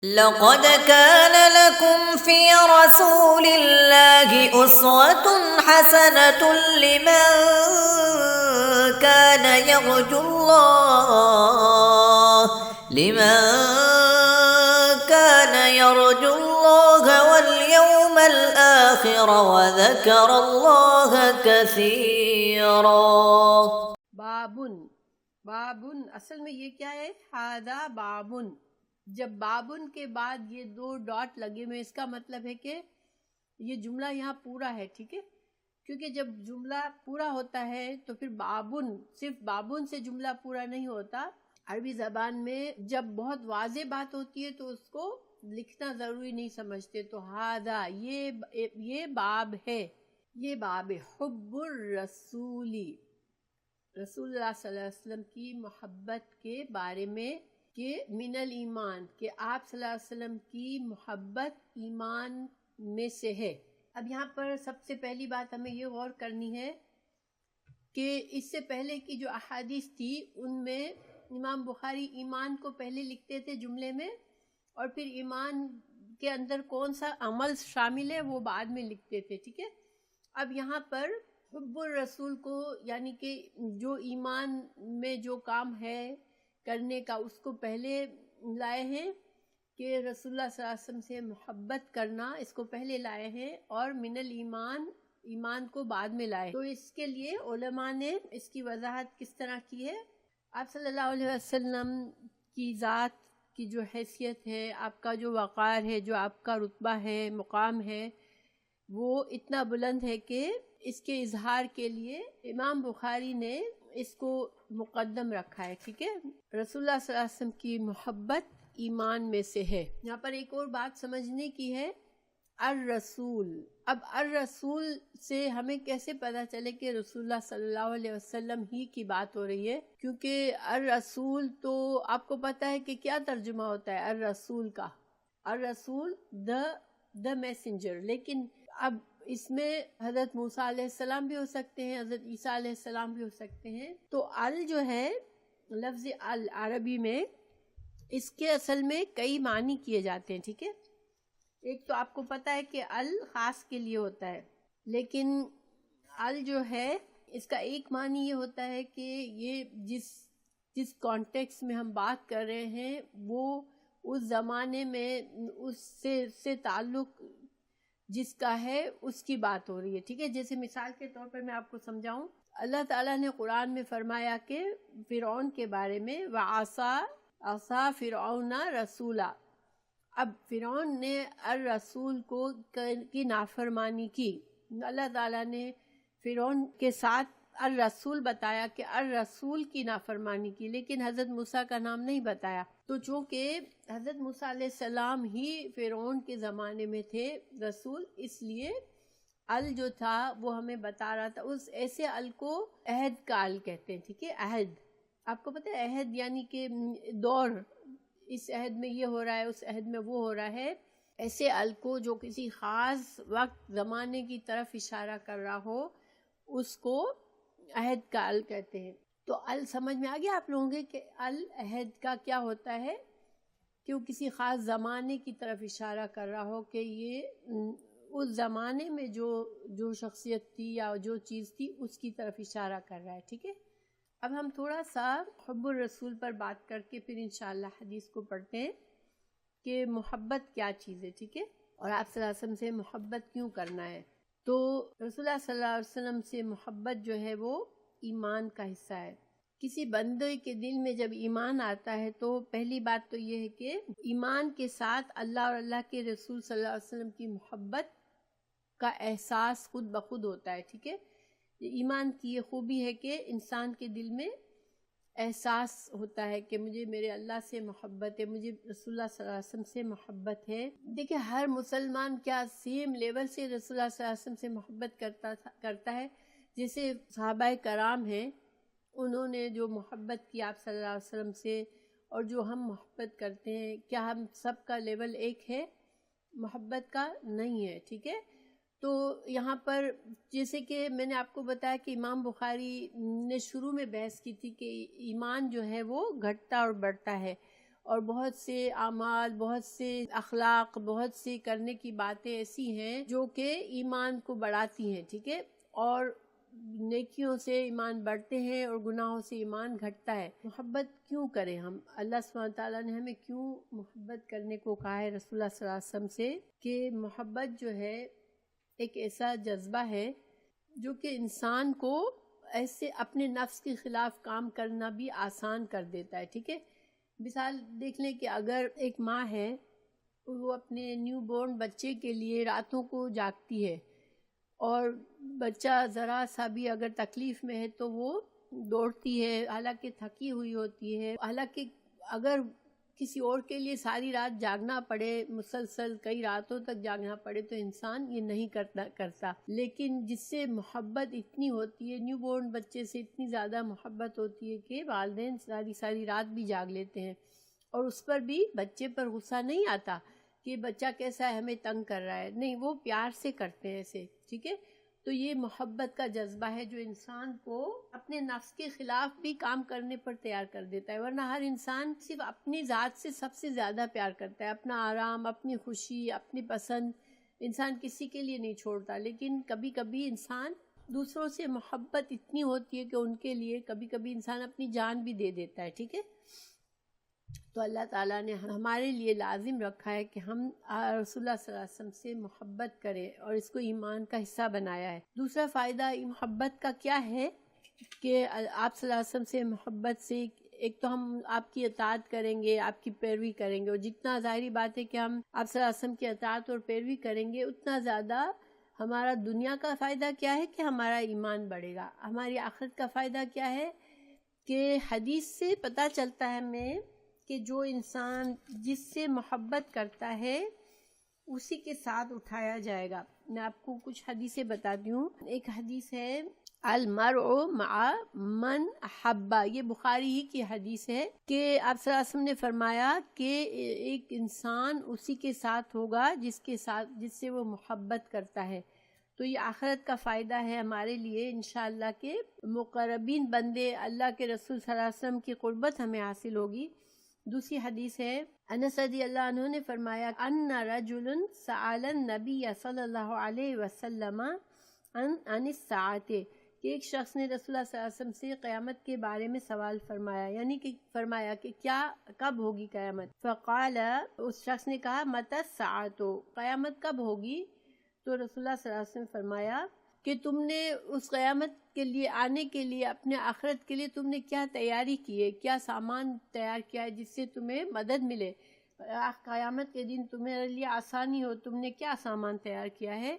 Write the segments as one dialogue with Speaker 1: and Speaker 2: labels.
Speaker 1: لقد كان لكم في رسول الله أسوة حسنة لمن كان يرجو الله واليوم الآخر وذكر الله كثيرا.
Speaker 2: بابن بابن اصل میں یہ کیا ہے؟ ہاذا بابن. جب بابن کے بعد یہ دو ڈاٹ لگے ہوئے، اس کا مطلب ہے کہ یہ جملہ یہاں پورا ہے، ٹھیک ہے؟ کیونکہ جب جملہ پورا ہوتا ہے تو پھر بابن، صرف بابن سے جملہ پورا نہیں ہوتا. عربی زبان میں جب بہت واضح بات ہوتی ہے تو اس کو لکھنا ضروری نہیں سمجھتے. تو ہاذا یہ باب ہے، یہ باب حب الرسولی، رسول اللہ صلی اللہ علیہ وسلم کی محبت کے بارے میں، کہ من الایمان، کہ آپ صلی اللہ علیہ وسلم کی محبت ایمان میں سے ہے. اب یہاں پر سب سے پہلی بات ہمیں یہ غور کرنی ہے کہ اس سے پہلے کی جو احادیث تھی ان میں امام بخاری ایمان کو پہلے لکھتے تھے جملے میں، اور پھر ایمان کے اندر کون سا عمل شامل ہے وہ بعد میں لکھتے تھے، ٹھیک ہے؟ اب یہاں پر حب الرسول کو، یعنی کہ جو ایمان میں جو کام ہے کرنے کا، اس کو پہلے لائے ہیں، کہ رسول اللہ صلی اللہ علیہ وسلم سے محبت کرنا اس کو پہلے لائے ہیں، اور من الایمان، ایمان کو بعد میں لائے. تو اس کے لیے علماء نے اس کی وضاحت کس طرح کی ہے. آپ صلی اللہ علیہ وسلم کی ذات کی جو حیثیت ہے، آپ کا جو وقار ہے، جو آپ کا رتبہ ہے، مقام ہے، وہ اتنا بلند ہے کہ اس کے اظہار کے لیے امام بخاری نے اس کو مقدم رکھا ہے، ٹھیک ہے؟ رسول اللہ صلی اللہ علیہ وسلم کی محبت ایمان میں سے ہے. یہاں پر ایک اور بات سمجھنے کی ہے، الرسول. اب الرسول سے ہمیں کیسے پتا چلے کہ رسول اللہ صلی اللہ علیہ وسلم ہی کی بات ہو رہی ہے؟ کیونکہ الرسول تو آپ کو پتا ہے کہ کیا ترجمہ ہوتا ہے الرسول کا. الرسول the messenger. لیکن اب اس میں حضرت موسیٰ علیہ السلام بھی ہو سکتے ہیں، حضرت عیسیٰ علیہ السلام بھی ہو سکتے ہیں. تو ال جو ہے، لفظ ال عربی میں، اس کے اصل میں کئی معنی کیے جاتے ہیں، ٹھیک ہے؟ ایک تو آپ کو پتا ہے کہ ال خاص کے لیے ہوتا ہے، لیکن ال جو ہے اس کا ایک معنی یہ ہوتا ہے کہ یہ جس کانٹیکس میں ہم بات کر رہے ہیں وہ اس زمانے میں اس سے تعلق جس کا ہے اس کی بات ہو رہی ہے، ٹھیک ہے؟ جیسے مثال کے طور پر میں آپ کو سمجھاؤں، اللہ تعالیٰ نے قرآن میں فرمایا کہ فرعون کے بارے میں وَعَصَى فِرْعَوْنَ رَسُولًا. اب فرعون نے الرسول کی نافرمانی کی. اللہ تعالیٰ نے فرعون کے ساتھ الرسول بتایا کہ الرسول کی نافرمانی کی، لیکن حضرت موسیٰ کا نام نہیں بتایا. تو چونکہ حضرت موسیٰ علیہ السلام ہی فرعون کے زمانے میں تھے رسول، اس لیے ال جو تھا وہ ہمیں بتا رہا تھا. اس ایسے ال کو عہد کا ال کہتے ہیں، ٹھیک ہے؟ عہد، آپ کو پتہ ہے عہد یعنی کہ دور، اس عہد میں یہ ہو رہا ہے، اس عہد میں وہ ہو رہا ہے. ایسے ال کو جو کسی خاص وقت زمانے کی طرف اشارہ کر رہا ہو اس کو عہد کا ال کہتے ہیں. تو ال سمجھ میں آ گیا آپ لوگوں کے کہ ال عہد کا کیا ہوتا ہے؟ کہ وہ کسی خاص زمانے کی طرف اشارہ کر رہا ہو، کہ یہ اس زمانے میں جو شخصیت تھی یا جو چیز تھی اس کی طرف اشارہ کر رہا ہے، ٹھیک ہے؟ اب ہم تھوڑا سا حب الرسول پر بات کر کے پھر انشاءاللہ حدیث کو پڑھتے ہیں کہ محبت کیا چیز ہے، ٹھیک ہے؟ اور آپ صلی اللہ علیہ وسلم سے محبت کیوں کرنا ہے. تو رسول اللہ صلی اللہ علیہ وسلم سے محبت جو ہے وہ ایمان کا حصہ ہے. کسی بندے کے دل میں جب ایمان آتا ہے تو پہلی بات تو یہ ہے کہ ایمان کے ساتھ اللہ اور اللہ کے رسول صلی اللہ علیہ وسلم کی محبت کا احساس خود بخود ہوتا ہے، ٹھیک ہے؟ ایمان کی یہ خوبی ہے کہ انسان کے دل میں احساس ہوتا ہے کہ مجھے میرے اللہ سے محبت ہے، مجھے رسول اللہ صلی اللہ علیہ وسلم سے محبت ہے. دیکھیں ہر مسلمان کیا سیم لیول سے رسول اللہ صلی اللہ علیہ وسلم سے محبت کرتا ہے. جیسے صحابہ کرام ہیں، انہوں نے جو محبت کی آپ صلی اللہ علیہ وسلم سے، اور جو ہم محبت کرتے ہیں، کیا ہم سب کا لیول ایک ہے؟ محبت کا نہیں ہے، ٹھیک ہے؟ تو یہاں پر جیسے کہ میں نے آپ کو بتایا کہ امام بخاری نے شروع میں بحث کی تھی کہ ایمان جو ہے وہ گھٹتا اور بڑھتا ہے، اور بہت سے اعمال، بہت سے اخلاق، بہت سے کرنے کی باتیں ایسی ہیں جو کہ ایمان کو بڑھاتی ہیں، ٹھیک ہے، اور نیکیوں سے ایمان بڑھتے ہیں اور گناہوں سے ایمان گھٹتا ہے۔ محبت کیوں کریں ہم؟ اللہ سبحانہ تعالیٰ نے ہمیں کیوں محبت کرنے کو کہا ہے رسول اللہ صلی اللہ علیہ وسلم سے؟ کہ محبت جو ہے ایک ایسا جذبہ ہے جو کہ انسان کو ایسے اپنے نفس کے خلاف کام کرنا بھی آسان کر دیتا ہے، ٹھیک ہے۔ مثال دیکھ لیں کہ اگر ایک ماں ہے، وہ اپنے نیو بورن بچے کے لیے راتوں کو جاگتی ہے، اور بچہ ذرا سا بھی اگر تکلیف میں ہے تو وہ دوڑتی ہے، حالانکہ تھکی ہوئی ہوتی ہے، حالانکہ اگر کسی اور کے لیے ساری رات جاگنا پڑے، مسلسل کئی راتوں تک جاگنا پڑے، تو انسان یہ نہیں کرتا، لیکن جس سے محبت اتنی ہوتی ہے، نیو بورن بچے سے اتنی زیادہ محبت ہوتی ہے کہ والدین ساری رات بھی جاگ لیتے ہیں، اور اس پر بھی بچے پر غصہ نہیں آتا کہ بچہ کیسا ہے، ہمیں تنگ کر رہا ہے، نہیں، وہ پیار سے کرتے ہیں ایسے، ٹھیک ہے۔ تو یہ محبت کا جذبہ ہے جو انسان کو اپنے نفس کے خلاف بھی کام کرنے پر تیار کر دیتا ہے، ورنہ ہر انسان صرف اپنی ذات سے سب سے زیادہ پیار کرتا ہے، اپنا آرام، اپنی خوشی، اپنی پسند انسان کسی کے لیے نہیں چھوڑتا، لیکن کبھی کبھی انسان دوسروں سے محبت اتنی ہوتی ہے کہ ان کے لیے کبھی کبھی انسان اپنی جان بھی دے دیتا ہے، ٹھیک ہے۔ تو اللہ تعالیٰ نے ہمارے لیے لازم رکھا ہے کہ ہم رسول اللہ صلی اللہ علیہ وسلم سے محبت کریں، اور اس کو ایمان کا حصہ بنایا ہے۔ دوسرا فائدہ محبت کا کیا ہے کہ آپ صلی اللہ علیہ وسلم سے محبت سے ایک تو ہم آپ کی اطاعت کریں گے، آپ کی پیروی کریں گے، اور جتنا ظاہری بات ہے کہ ہم آپ صلی اللہ علیہ وسلم کی اطاعت اور پیروی کریں گے، اتنا زیادہ ہمارا دنیا کا فائدہ کیا ہے کہ ہمارا ایمان بڑھے گا، ہماری آخرت کا فائدہ کیا ہے کہ حدیث سے پتہ چلتا ہے ہمیں کہ جو انسان جس سے محبت کرتا ہے اسی کے ساتھ اٹھایا جائے گا۔ میں آپ کو کچھ حدیثیں بتاتی ہوں۔ ایک حدیث ہے المرء مع من احبا، یہ بخاری ہی کی حدیث ہے کہ آپ صلی اللہ علیہ وسلم نے فرمایا کہ ایک انسان اسی کے ساتھ ہوگا جس سے وہ محبت کرتا ہے۔ تو یہ آخرت کا فائدہ ہے ہمارے لیے انشاءاللہ کہ مقربین بندے اللہ کے رسول صلی اللہ علیہ وسلم کی قربت ہمیں حاصل ہوگی۔ دوسری حدیث ہے انس رضی اللہ عنہ نے فرمایا ان رجل سأل النبی صلی اللہ علیہ وسلم عن الساعۃ، کہ ایک شخص نے رسول اللہ صلی اللہ علیہ وسلم سے قیامت کے بارے میں سوال فرمایا، یعنی کہ فرمایا کہ کیا کب ہوگی قیامت؟ فقال، اس شخص نے کہا متی الساعۃ، قیامت کب ہوگی؟ تو رسول اللہ صلی اللہ علیہ وسلم نے فرمایا کہ تم نے اس قیامت کے لیے آنے کے لیے، اپنے آخرت کے لیے تم نے کیا تیاری کی ہے، کیا سامان تیار کیا ہے جس سے تمہیں مدد ملے، قیامت کے دن تمہارے لیے آسانی ہو، تم نے کیا سامان تیار کیا ہے؟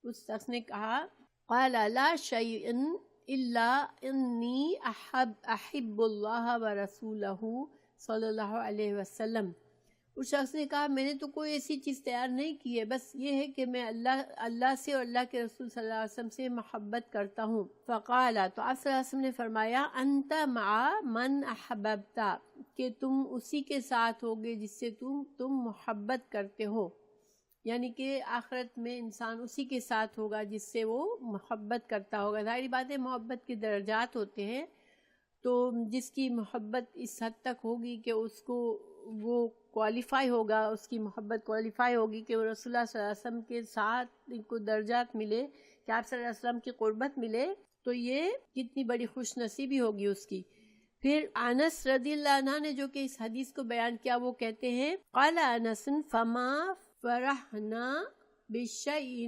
Speaker 2: اس شخص نے کہا قال لا شيء الا انی احب اللہ ورسولہ صلی اللہ علیہ وسلم۔ اس شخص نے کہا میں نے تو کوئی ایسی چیز تیار نہیں کی ہے، بس یہ ہے کہ میں اللہ سے اور اللہ کے رسول صلی اللہ علیہ وسلم سے محبت کرتا ہوں۔ فقال، تو آپ صلی اللہ علیہ وسلم نے فرمایا انت مع من احببت، کہ تم اسی کے ساتھ ہوگے جس سے تم محبت کرتے ہو، یعنی کہ آخرت میں انسان اسی کے ساتھ ہوگا جس سے وہ محبت کرتا ہوگا۔ ظاہری بات ہے محبت کے درجات ہوتے ہیں، تو جس کی محبت اس حد تک ہوگی کہ اس کو وہ کوالیفائی ہوگا، اس کی محبت کوالیفائی ہوگی کہ وہ رسول اللہ صلی اللہ علیہ وسلم کے ساتھ ان کو درجات ملے، کہ آپ صلی اللہ علیہ وسلم کی قربت ملے، تو یہ کتنی بڑی خوش نصیبی ہوگی اس کی۔ پھر انس رضی اللہ عنہ نے جو کہ اس حدیث کو بیان کیا، وہ کہتے ہیں قال انس فما فرحنا بشیء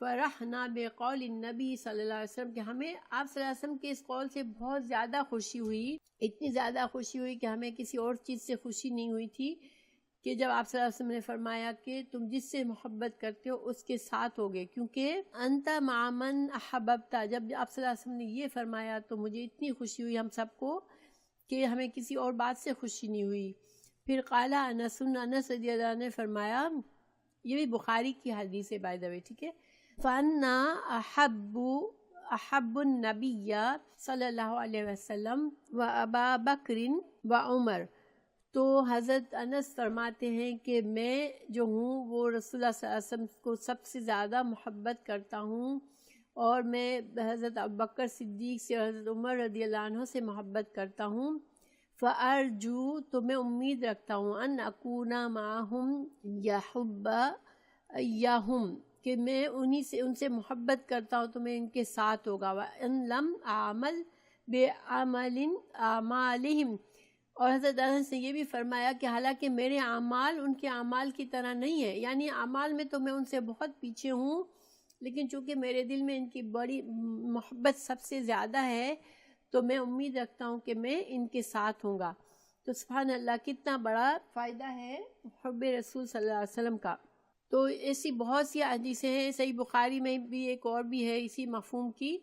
Speaker 2: فرحنا بقول النبی صلی اللہ علیہ وسلم، کہ ہمیں آپ صلی اللہ علیہ وسلم کے اس قول سے بہت زیادہ خوشی ہوئی، اتنی زیادہ خوشی ہوئی کہ ہمیں کسی اور چیز سے خوشی نہیں ہوئی تھی، کہ جب آپ صلی اللہ علیہ وسلم نے فرمایا کہ تم جس سے محبت کرتے ہو اس کے ساتھ ہوگے، کیونکہ انت مع من احببت، جب آپ صلی اللہ علیہ وسلم نے یہ فرمایا تو مجھے اتنی خوشی ہوئی ہم سب کو کہ ہمیں کسی اور بات سے خوشی نہیں ہوئی۔ پھر قال انس رضی اللہ عنہ نے فرمایا، یہ بھی بخاری کی حدیث ہے بائی دا وے، ٹھیک ہے، فَأَنَّا أَحَبُّ النَّبِيَّ صلی اللہ علیہ وسلم وَأَبَا بَكْرٍ وَعُمَرٍ، تو حضرت انس فرماتے ہیں کہ میں جو ہوں وہ رسول اللہ صلی اللہ علیہ وسلم کو سب سے زیادہ محبت کرتا ہوں، اور میں حضرت ابوبکر صدیق سے اور حضرت عمر رضی اللہ عنہ سے محبت کرتا ہوں۔ فَأَرْجُو تو میں امید رکھتا ہوں ان اکونا معہم یحب یہم کہ میں ان سے محبت کرتا ہوں تو میں ان کے ساتھ ہوگا. وَإِن لَمْ أَعْمَلْ بِعَمَلٍ أَعْمَالِهِمْ اور حضرت انس نے یہ بھی فرمایا کہ حالانکہ میرے اعمال ان کے اعمال کی طرح نہیں ہے، یعنی اعمال میں تو میں ان سے بہت پیچھے ہوں، لیکن چونکہ میرے دل میں ان کی بڑی محبت سب سے زیادہ ہے تو میں امید رکھتا ہوں کہ میں ان کے ساتھ ہوں گا. تو سبحان اللہ کتنا بڑا فائدہ ہے حب رسول صلی اللہ علیہ وسلم کا. تو ایسی بہت سی حدیثیں ہیں، صحیح بخاری میں بھی ایک اور بھی ہے اسی مفہوم کی.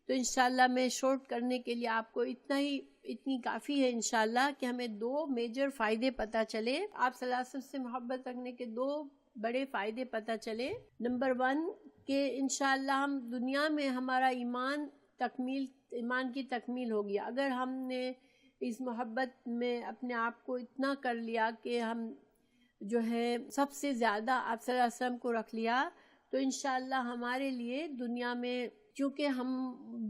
Speaker 2: تو انشاءاللہ میں شارٹ کرنے کے لیے آپ کو اتنی کافی ہے انشاءاللہ کہ ہمیں 2 میجر فائدے پتہ چلے. آپ صلی اللہ علیہ وسلم سے محبت رکھنے کے 2 بڑے فائدے پتہ چلے. نمبر 1 کہ انشاءاللہ ہم دنیا میں ہمارا ایمان کی تکمیل ہوگی اگر ہم نے اس محبت میں اپنے آپ کو اتنا کر لیا کہ ہم جو ہے سب سے زیادہ آپ صلی اللہ علیہ وسلم کو رکھ لیا. تو انشاءاللہ ہمارے لیے دنیا میں چونکہ ہم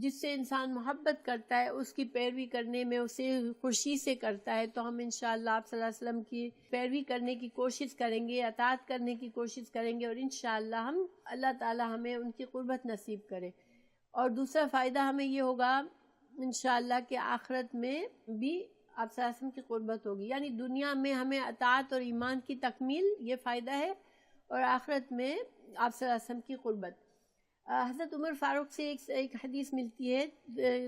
Speaker 2: جس سے انسان محبت کرتا ہے اس کی پیروی کرنے میں اسے خوشی سے کرتا ہے تو ہم انشاءاللہ آپ صلی اللہ علیہ وسلم کی پیروی کرنے کی کوشش کریں گے، اطاعت کرنے کی کوشش کریں گے، اور انشاءاللہ اللہ تعالی ہمیں ان کی قربت نصیب کرے. اور دوسرا فائدہ ہمیں یہ ہوگا انشاءاللہ کہ آخرت میں بھی آپ صلی اللہ علیہ وسلم کی قربت ہوگی، یعنی دنیا میں ہمیں اطاعت اور ایمان کی تکمیل یہ فائدہ ہے، اور آخرت میں آپ صلی اللہ علیہ وسلم کی قربت. حضرت عمر فاروق سے ایک حدیث ملتی ہے،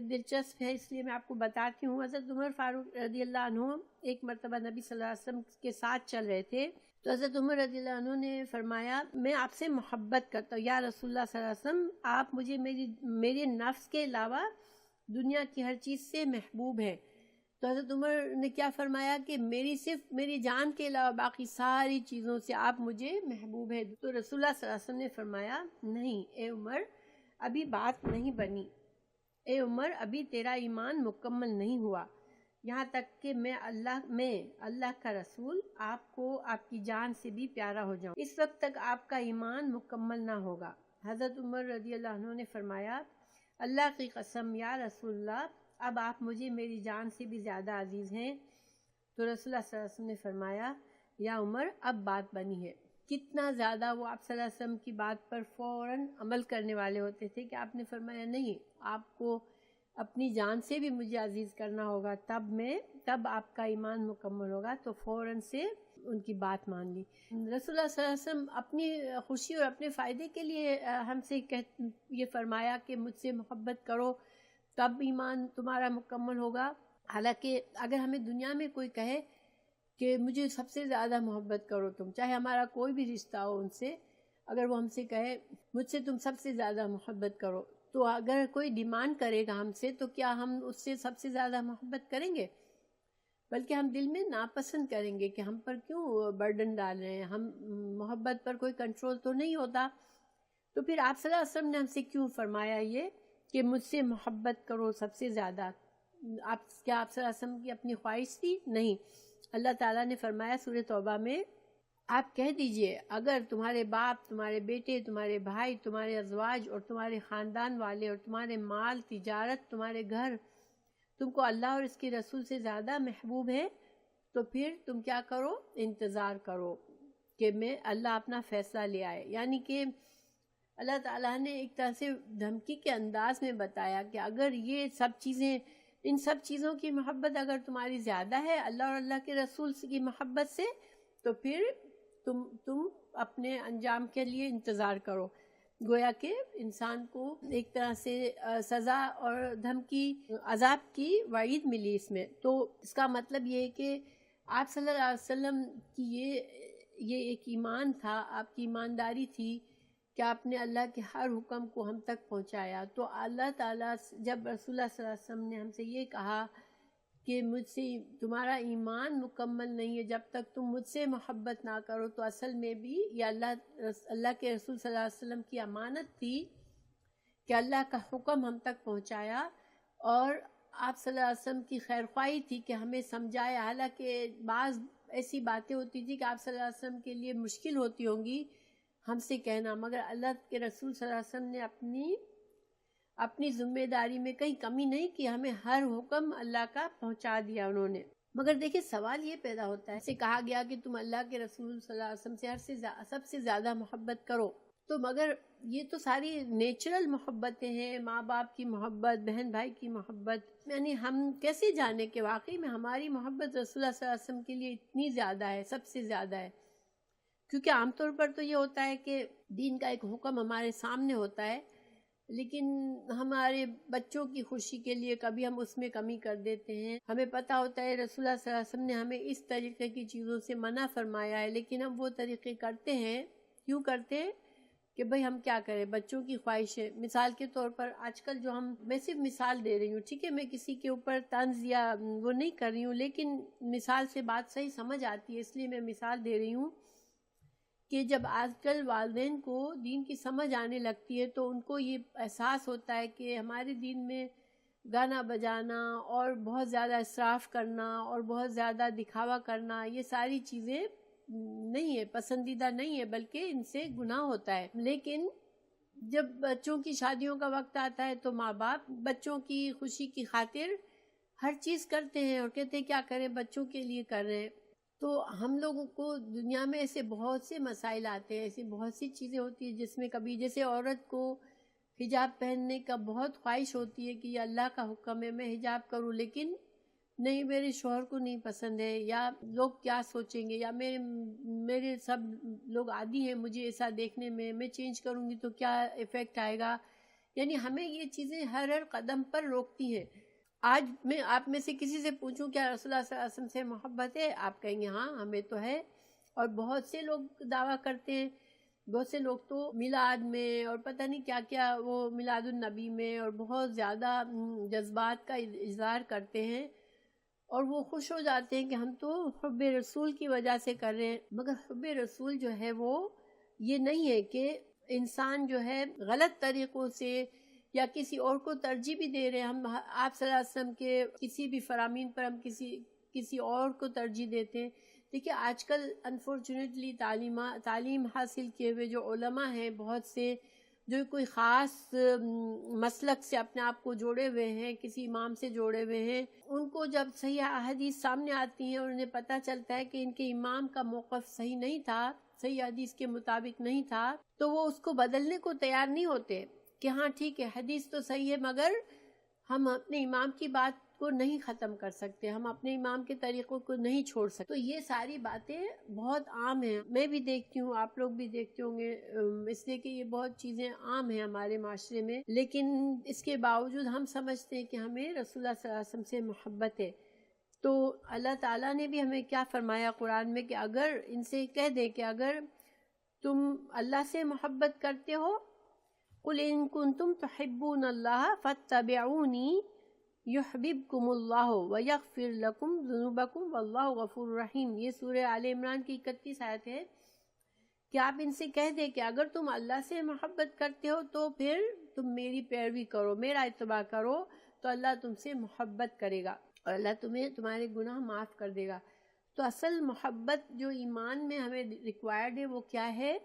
Speaker 2: دلچسپ ہے اس لیے میں آپ کو بتاتی ہوں. حضرت عمر فاروق رضی اللہ عنہ ایک مرتبہ نبی صلی اللہ علیہ وسلم کے ساتھ چل رہے تھے تو حضرت عمر رضی اللہ عنہ نے فرمایا میں آپ سے محبت کرتا ہوں یا رسول اللہ صلی اللہ علیہ وسلم، آپ مجھے میرے نفس کے علاوہ دنیا کی ہر چیز سے محبوب ہیں. تو حضرت عمر نے کیا فرمایا کہ صرف میری جان کے علاوہ باقی ساری چیزوں سے آپ مجھے محبوب ہیں. تو رسول اللہ صلی اللہ علیہ وسلم نے فرمایا نہیں اے عمر ابھی بات نہیں بنی، اے عمر ابھی تیرا ایمان مکمل نہیں ہوا، یہاں تک کہ میں اللہ کا رسول آپ کو آپ کی جان سے بھی پیارا ہو جاؤں، اس وقت تک آپ کا ایمان مکمل نہ ہوگا. حضرت عمر رضی اللہ عنہ نے فرمایا اللہ کی قسم یا رسول اللہ اب آپ مجھے میری جان سے بھی زیادہ عزیز ہیں. تو رسول اللہ صلی اللہ علیہ وسلم نے فرمایا یا عمر اب بات بنی ہے. کتنا زیادہ وہ آپ صلی اللہ علیہ وسلم کی بات پر فوراً عمل کرنے والے ہوتے تھے کہ آپ نے فرمایا نہیں آپ کو اپنی جان سے بھی مجھے عزیز کرنا ہوگا تب آپ کا ایمان مکمل ہوگا. تو فوراً سے ان کی بات مان لی. رسول اللہ صلی اللہ علیہ وسلم اپنی خوشی اور اپنے فائدے کے لیے ہم سے یہ فرمایا کہ مجھ سے محبت کرو تب ایمان تمہارا مکمل ہوگا. حالانکہ اگر ہمیں دنیا میں کوئی کہے کہ مجھے سب سے زیادہ محبت کرو تم، چاہے ہمارا کوئی بھی رشتہ ہو ان سے، اگر وہ ہم سے کہے مجھ سے تم سب سے زیادہ محبت کرو، تو اگر کوئی ڈیمانڈ کرے گا ہم سے تو کیا ہم اس سے سب سے زیادہ محبت کریں گے؟ بلکہ ہم دل میں ناپسند کریں گے کہ ہم پر کیوں برڈن ڈال رہے ہیں، ہم محبت پر کوئی کنٹرول تو نہیں ہوتا. تو پھر آپ صلی اللہ علیہ وسلم نے ہم سے کیوں فرمایا یہ کہ مجھ سے محبت کرو سب سے زیادہ؟ کیا آپ صلی اللہ علیہ وسلم کی اپنی خواہش تھی؟ نہیں. اللہ تعالیٰ نے فرمایا سورہ توبہ میں آپ کہہ دیجئے اگر تمہارے باپ، تمہارے بیٹے، تمہارے بھائی، تمہارے ازواج اور تمہارے خاندان والے اور تمہارے مال، تجارت، تمہارے گھر تم کو اللہ اور اس کے رسول سے زیادہ محبوب ہے تو پھر تم کیا کرو؟ انتظار کرو کہ اللہ اپنا فیصلہ لے آئے. یعنی کہ اللہ تعالیٰ نے ایک طرح سے دھمکی کے انداز میں بتایا کہ اگر یہ سب چیزیں، ان سب چیزوں کی محبت اگر تمہاری زیادہ ہے اللہ اور اللہ کے رسول کی محبت سے، تو پھر تم اپنے انجام کے لیے انتظار کرو. گویا کہ انسان کو ایک طرح سے سزا اور دھمکی، عذاب کی وعید ملی اس میں. تو اس کا مطلب یہ ہے کہ آپ صلی اللہ علیہ وسلم کی یہ ایک ایمان تھا، آپ کی ایمانداری تھی کہ آپ نے اللہ کے ہر حکم کو ہم تک پہنچایا. تو اللہ تعالیٰ جب رسول اللہ صلی اللہ علیہ وسلم نے ہم سے یہ کہا کہ مجھ سے تمہارا ایمان مکمل نہیں ہے جب تک تم مجھ سے محبت نہ کرو، تو اصل میں بھی یہ اللہ کے رسول صلی اللہ علیہ وسلم کی امانت تھی کہ اللہ کا حکم ہم تک پہنچایا، اور آپ صلی اللہ علیہ وسلم کی خیر خواہی تھی کہ ہمیں سمجھایا. حالانکہ بعض ایسی باتیں ہوتی تھی کہ آپ صلی اللہ علیہ وسلم کے لیے مشکل ہوتی ہوں گی ہم سے کہنا، مگر اللہ کے رسول صلی اللہ علیہ وسلم نے اپنی ذمہ داری میں کہیں کمی نہیں کی، ہمیں ہر حکم اللہ کا پہنچا دیا انہوں نے. مگر دیکھیں سوال یہ پیدا ہوتا ہے، سے کہا گیا کہ تم اللہ کے رسول صلی اللہ علیہ وسلم سے سب سے زیادہ محبت کرو، تو مگر یہ تو ساری نیچرل محبتیں ہیں، ماں باپ کی محبت، بہن بھائی کی محبت، یعنی ہم کیسے جانے کہ واقعی میں ہماری محبت رسول اللہ صلی اللہ علیہ وسلم کے لیے اتنی زیادہ ہے، سب سے زیادہ ہے؟ کیونکہ عام طور پر تو یہ ہوتا ہے کہ دین کا ایک حکم ہمارے سامنے ہوتا ہے، لیکن ہمارے بچوں کی خوشی کے لیے کبھی ہم اس میں کمی کر دیتے ہیں۔ ہمیں پتہ ہوتا ہے رسول اللہ صلی اللہ علیہ وسلم نے ہمیں اس طریقے کی چیزوں سے منع فرمایا ہے، لیکن ہم وہ طریقے کرتے ہیں۔ کیوں کرتے ہیں؟ کہ بھئی ہم کیا کریں، بچوں کی خواہش ہے۔ مثال کے طور پر آج کل جو میں صرف مثال دے رہی ہوں، ٹھیک ہے، میں کسی کے اوپر طنز یا وہ نہیں کر رہی ہوں، لیکن مثال سے بات صحیح سمجھ آتی ہے، اس لیے میں مثال دے رہی ہوں کہ جب آج کل والدین کو دین کی سمجھ آنے لگتی ہے تو ان کو یہ احساس ہوتا ہے کہ ہمارے دین میں گانا بجانا اور بہت زیادہ اسراف کرنا اور بہت زیادہ دکھاوا کرنا، یہ ساری چیزیں نہیں ہے، پسندیدہ نہیں ہے، بلکہ ان سے گناہ ہوتا ہے۔ لیکن جب بچوں کی شادیوں کا وقت آتا ہے تو ماں باپ بچوں کی خوشی کی خاطر ہر چیز کرتے ہیں اور کہتے ہیں کیا کریں، بچوں کے لیے کر رہے ہیں۔ تو ہم لوگوں کو دنیا میں ایسے بہت سے مسائل آتے ہیں، ایسی بہت سی چیزیں ہوتی ہیں جس میں کبھی جیسے عورت کو حجاب پہننے کا بہت خواہش ہوتی ہے کہ یہ اللہ کا حکم ہے، میں حجاب کروں، لیکن نہیں، میرے شوہر کو نہیں پسند ہے، یا لوگ کیا سوچیں گے، یا میرے سب لوگ عادی ہیں مجھے ایسا دیکھنے میں چینج کروں گی تو کیا ایفیکٹ آئے گا۔ یعنی ہمیں یہ چیزیں ہر قدم پر روکتی ہیں۔ آج میں آپ میں سے کسی سے پوچھوں کیا رسول اللہ صلی اللہ علیہ وسلم سے محبت ہے، آپ کہیں گے ہاں ہمیں تو ہے، اور بہت سے لوگ دعویٰ کرتے ہیں، بہت سے لوگ تو میلاد میں اور پتہ نہیں کیا کیا، وہ میلاد النبی میں اور بہت زیادہ جذبات کا اظہار کرتے ہیں، اور وہ خوش ہو جاتے ہیں کہ ہم تو حب رسول کی وجہ سے کر رہے ہیں۔ مگر حب رسول جو ہے وہ یہ نہیں ہے کہ انسان جو ہے غلط طریقوں سے یا کسی اور کو ترجیح بھی دے رہے ہیں۔ ہم آپ صلی اللہ علیہ وسلم کے کسی بھی فرامین پر ہم کسی اور کو ترجیح دیتے ہیں۔ دیکھیے آج کل انفارچونیٹلی تعلیم حاصل کیے ہوئے جو علماء ہیں، بہت سے جو کوئی خاص مسلک سے اپنے آپ کو جوڑے ہوئے ہیں، کسی امام سے جوڑے ہوئے ہیں، ان کو جب صحیح احادیث سامنے آتی ہیں اور انہیں پتہ چلتا ہے کہ ان کے امام کا موقف صحیح نہیں تھا، صحیح حدیث کے مطابق نہیں تھا، تو وہ اس کو بدلنے کو تیار نہیں ہوتے کہ ہاں ٹھیک ہے حدیث تو صحیح ہے، مگر ہم اپنے امام کی بات کو نہیں ختم کر سکتے، ہم اپنے امام کے طریقوں کو نہیں چھوڑ سکتے۔ تو یہ ساری باتیں بہت عام ہیں، میں بھی دیکھتی ہوں، آپ لوگ بھی دیکھتے ہوں گے، اس لیے کہ یہ بہت چیزیں عام ہیں ہمارے معاشرے میں، لیکن اس کے باوجود ہم سمجھتے ہیں کہ ہمیں رسول اللہ صلی اللہ علیہ وسلم سے محبت ہے۔ تو اللہ تعالیٰ نے بھی ہمیں کیا فرمایا قرآن میں کہ اگر ان سے کہہ دیں کہ اگر تم اللہ سے محبت کرتے ہو، قُلْ إِن كُنتُمْ تُحِبُّونَ اللَّهَ فَاتَّبِعُونِي يُحْبِبْكُمُ اللَّهُ وَيَغْفِرْ لَكُمْ ذُنُوبَكُمْ وَاللَّهُ غَفُورٌ رَحِيمٌ۔ یہ سورہ آل عمران کی 31 آیت ہے کہ آپ ان سے کہہ دیں کہ اگر تم اللہ سے محبت کرتے ہو تو پھر تم میری پیروی کرو، میرا اتباع کرو، تو اللہ تم سے محبت کرے گا اور اللہ تمہیں تمہارے گناہ معاف کر دے گا۔ تو اصل محبت جو ایمان میں ہمیں ریکوائرڈ ہے وہ کیا ہے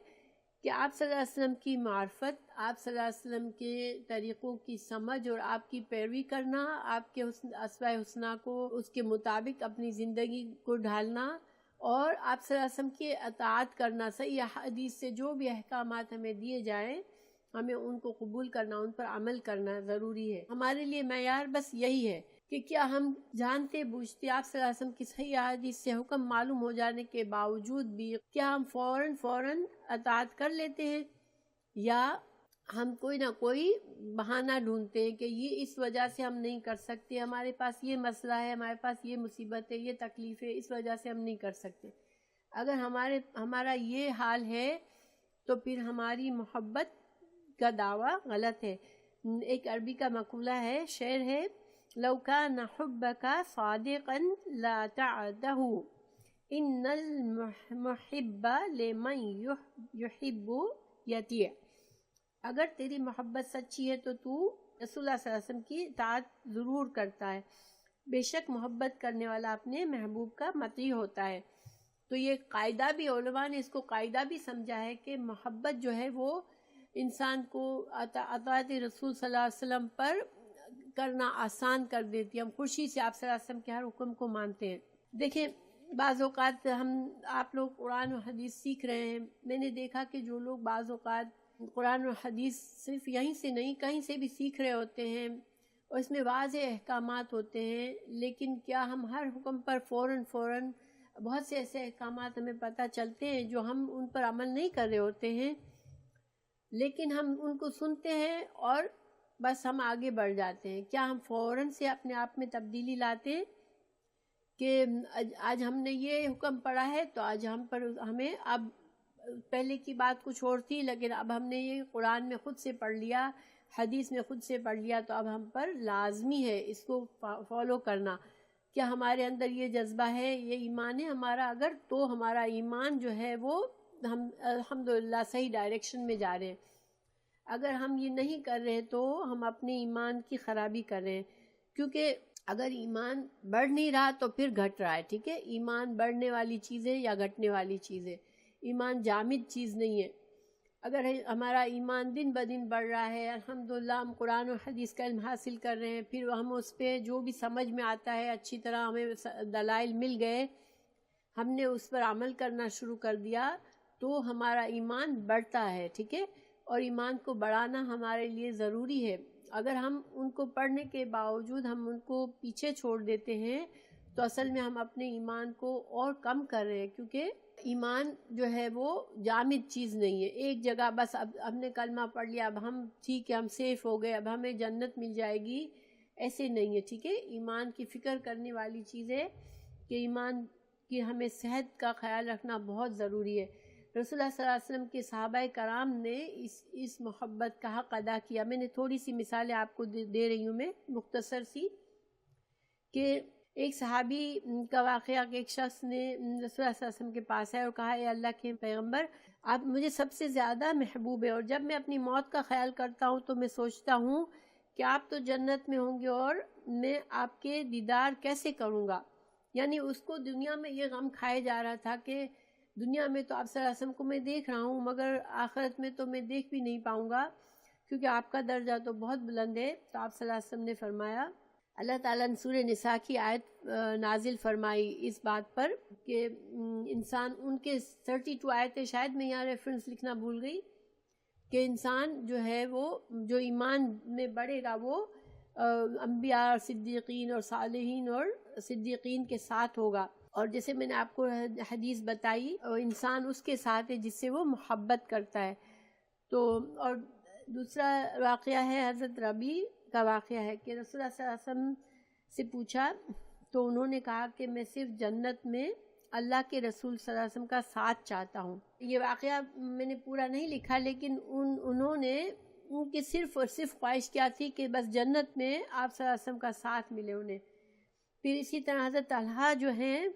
Speaker 2: کہ آپ صلی اللہ علیہ وسلم کی معرفت، آپ صلی اللہ علیہ وسلم کے طریقوں کی سمجھ اور آپ کی پیروی کرنا، آپ کے اسوہ حسنہ کو اس کے مطابق اپنی زندگی کو ڈھالنا، اور آپ صلی اللہ علیہ وسلم کی اطاعت کرنا، صحیح حدیث سے جو بھی احکامات ہمیں دیے جائیں ہمیں ان کو قبول کرنا، ان پر عمل کرنا ضروری ہے۔ ہمارے لیے معیار بس یہی ہے کہ کیا ہم جانتے بوجھتے آپ صلی اللہ علیہ وسلم کی صحیح حدیث سے حکم معلوم ہو جانے کے باوجود بھی کیا ہم فوراً اطاعت کر لیتے ہیں، یا ہم کوئی نہ کوئی بہانہ ڈھونڈتے ہیں کہ یہ اس وجہ سے ہم نہیں کر سکتے، ہمارے پاس یہ مسئلہ ہے، ہمارے پاس یہ مصیبت ہے، یہ تکلیف ہے، اس وجہ سے ہم نہیں کر سکتے۔ اگر ہمارا یہ حال ہے تو پھر ہماری محبت کا دعویٰ غلط ہے۔ ایک عربی کا مقولہ ہے، شعر ہے، لو کان حبک صادقا لا تعدہ ان المحب لمن یحب یطیع۔ اگر تیری محبت سچی ہے تو تو رسول اللہ صلی اللہ علیہ وسلم کی اطاعت ضرور کرتا ہے، بے شک محبت کرنے والا اپنے محبوب کا مطیع ہوتا ہے۔ تو یہ قاعدہ بھی علماء نے اس کو قاعدہ بھی سمجھا ہے کہ محبت جو ہے وہ انسان کو اطاعت رسول صلی اللہ علیہ وسلم پر کرنا آسان کر دیتی ہے، ہم خوشی سے آپ صلی اللہ علیہ وسلم کے ہر حکم کو مانتے ہیں۔ دیکھیں بعض اوقات آپ لوگ قرآن و حدیث سیکھ رہے ہیں، میں نے دیکھا کہ جو لوگ بعض اوقات قرآن و حدیث صرف یہیں سے نہیں کہیں سے بھی سیکھ رہے ہوتے ہیں اور اس میں واضح احکامات ہوتے ہیں، لیکن کیا ہم ہر حکم پر فوراً بہت سے ایسے احکامات ہمیں پتہ چلتے ہیں جو ہم ان پر عمل نہیں کر رہے ہوتے ہیں، لیکن ہم ان کو سنتے ہیں اور بس ہم آگے بڑھ جاتے ہیں. کیا ہم فوراً سے اپنے آپ میں تبدیلی لاتے ہیں کہ آج ہم نے یہ حکم پڑھا ہے تو آج ہمیں اب پہلے کی بات کچھ اور تھی لیکن اب ہم نے یہ قرآن میں خود سے پڑھ لیا، حدیث میں خود سے پڑھ لیا تو اب ہم پر لازمی ہے اس کو فالو کرنا. کیا ہمارے اندر یہ جذبہ ہے، یہ ایمان ہے ہمارا؟ اگر تو ہمارا ایمان جو ہے وہ ہم الحمدللہ صحیح ڈائریکشن میں جا رہے ہیں. اگر ہم یہ نہیں کر رہے تو ہم اپنے ایمان کی خرابی کر رہے ہیں، کیونکہ اگر ایمان بڑھ نہیں رہا تو پھر گھٹ رہا ہے. ٹھیک ہے، ایمان بڑھنے والی چیز ہے یا گھٹنے والی چیز ہے، ایمان جامد چیز نہیں ہے. اگر ہمارا ایمان دن بدن بڑھ رہا ہے، الحمدللہ ہم قرآن و حدیث کا علم حاصل کر رہے ہیں، پھر ہم اس پہ جو بھی سمجھ میں آتا ہے اچھی طرح ہمیں دلائل مل گئے، ہم نے اس پر عمل کرنا شروع کر دیا تو ہمارا ایمان بڑھتا ہے. ٹھیک ہے، اور ایمان کو بڑھانا ہمارے لیے ضروری ہے. اگر ہم ان کو پڑھنے کے باوجود ہم ان کو پیچھے چھوڑ دیتے ہیں تو اصل میں ہم اپنے ایمان کو اور کم کر رہے ہیں، کیونکہ ایمان جو ہے وہ جامد چیز نہیں ہے. ایک جگہ بس اب ہم نے کلمہ پڑھ لیا، اب ہم ٹھیک ہے، ہم سیف ہو گئے، اب ہمیں جنت مل جائے گی، ایسے نہیں ہے. ٹھیک ہے، ایمان کی فکر کرنے والی چیز ہے کہ ایمان کی ہمیں صحت کا خیال رکھنا بہت ضروری ہے. رسول اللہ صلی اللہ علیہ وسلم کے صحابہ کرام نے اس محبت کا حق ادا کیا. میں نے تھوڑی سی مثالیں آپ کو دے رہی ہوں، میں مختصر سی، کہ ایک صحابی کا واقعہ کہ ایک شخص نے رسول اللہ صلی اللہ علیہ وسلم کے پاس ہے اور کہا اے اللہ کے پیغمبر، آپ مجھے سب سے زیادہ محبوب ہے اور جب میں اپنی موت کا خیال کرتا ہوں تو میں سوچتا ہوں کہ آپ تو جنت میں ہوں گے اور میں آپ کے دیدار کیسے کروں گا. یعنی اس کو دنیا میں یہ غم کھائے جا رہا تھا کہ دنیا میں تو آپ صلی اللہ علیہ وسلم کو میں دیکھ رہا ہوں مگر آخرت میں تو میں دیکھ بھی نہیں پاؤں گا کیونکہ آپ کا درجہ تو بہت بلند ہے. تو آپ صلی اللہ علیہ وسلم نے فرمایا، اللہ تعالیٰ نے سورہ نساء کی آیت نازل فرمائی اس بات پر کہ انسان، ان کے 32 آیتیں، شاید میں یہاں ریفرنس لکھنا بھول گئی، کہ انسان جو ہے وہ جو ایمان میں بڑھے گا وہ انبیاء اور صدیقین اور صالحین اور صدیقین کے ساتھ ہوگا. اور جیسے میں نے آپ کو حدیث بتائی، انسان اس کے ساتھ ہے جس سے وہ محبت کرتا ہے. تو اور دوسرا واقعہ ہے حضرت ربی کا واقعہ ہے کہ رسول اللہ صلی اللہ علیہ وسلم سے پوچھا تو انہوں نے کہا کہ میں صرف جنت میں اللہ کے رسول صلی اللہ علیہ وسلم کا ساتھ چاہتا ہوں. یہ واقعہ میں نے پورا نہیں لکھا لیکن انہوں نے ان کی صرف اور صرف خواہش کیا تھی کہ بس جنت میں آپ صلی اللہ علیہ وسلم کا ساتھ ملے انہیں. پھر اسی طرح حضرت طلحہ جو ہیں،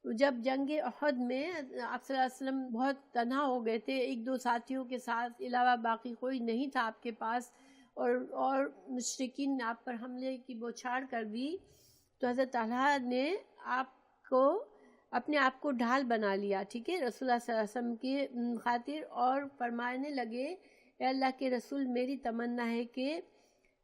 Speaker 2: جب جنگ احد میں آپ صلی اللہ علیہ وسلم بہت تنہا ہو گئے تھے، ایک دو ساتھیوں کے ساتھ علاوہ باقی کوئی نہیں تھا آپ کے پاس، اور مشرکین نے آپ پر حملے کی بوچھاڑ کر دی، تو حضرت طلحہ نے اپنے آپ کو ڈھال بنا لیا. ٹھیک ہے، رسول اللہ صلی اللہ علیہ وسلم کی خاطر، اور فرمانے لگے اے اللہ کے رسول، میری تمنا ہے کہ